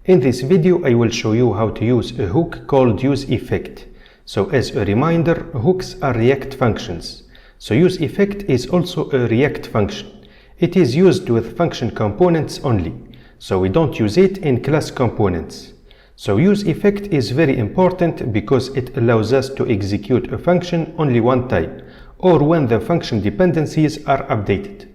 In this video, I will show you how to use a hook called useEffect. So as a reminder, hooks are React functions. So useEffect is also a React function. It is used with function components only. So we don't use it in class components. So useEffect is very important because it allows us to execute a function only one time, or when the function dependencies are updated.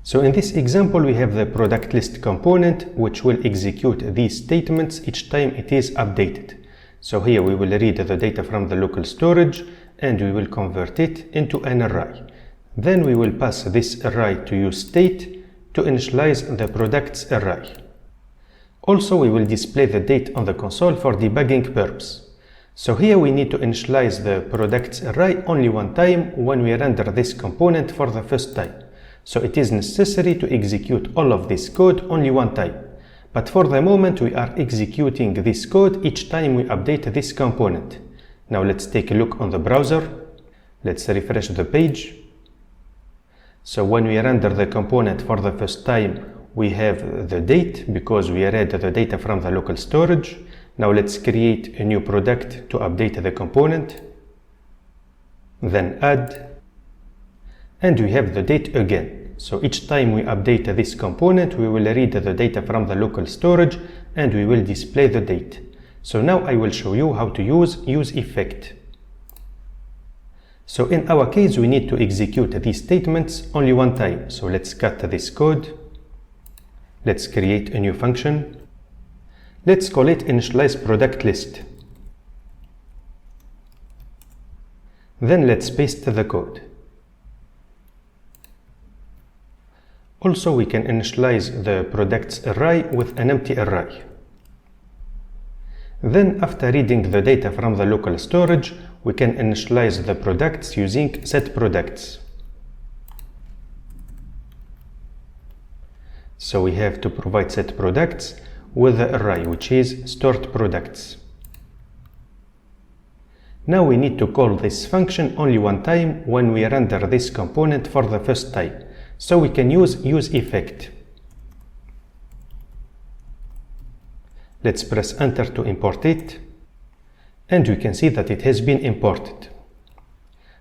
So in this example, we have the product list component, which will execute these statements each time it is updated. So here we will read the data from the local storage and we will convert it into an array. Then we will pass this array to useState to initialize the products array. Also, we will display the date on the console for debugging purpose. So here we need to initialize the products array only one time when we render this component for the first time. So it is necessary to execute all of this code only one time. But for the moment, we are executing this code each time we update this component. Now let's take a look on the browser. Let's refresh the page. So when we render the component for the first time, we have the date because we read the data from the local storage. Now let's create a new product to update the component. Then add. And we have the date again. So each time we update this component, we will read the data from the local storage and we will display the date. So now I will show you how to use useEffect. So in our case, we need to execute these statements only one time. So let's cut this code. Let's create a new function. Let's call it initialize product list. Then let's paste the code. Also, we can initialize the products array with an empty array. Then, after reading the data from the local storage, we can initialize the products using setProducts. So we have to provide setProducts with the array, which is stored products. Now we need to call this function only one time when we render this component for the first time. So we can use useEffect. Let's press enter to import it. And we can see that it has been imported.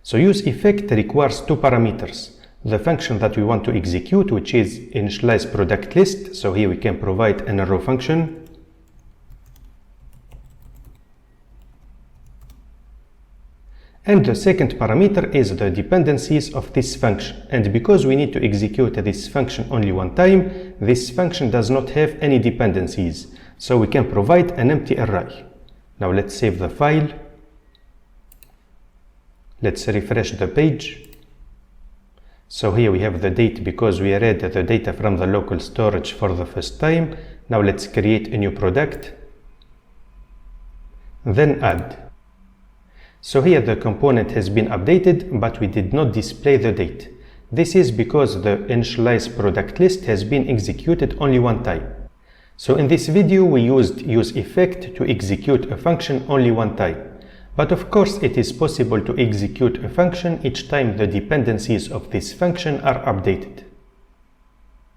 So useEffect requires two parameters. The function that we want to execute, which is initialize product list. So here we can provide an arrow function. And the second parameter is the dependencies of this function. And because we need to execute this function only one time, this function does not have any dependencies. So we can provide an empty array. Now let's save the file. Let's refresh the page. So here we have the date because we read the data from the local storage for the first time. Now let's create a new product. Then add. So here the component has been updated, but we did not display the date. This is because the initialize product list has been executed only one time. So in this video, we used useEffect to execute a function only one time. But of course, it is possible to execute a function each time the dependencies of this function are updated.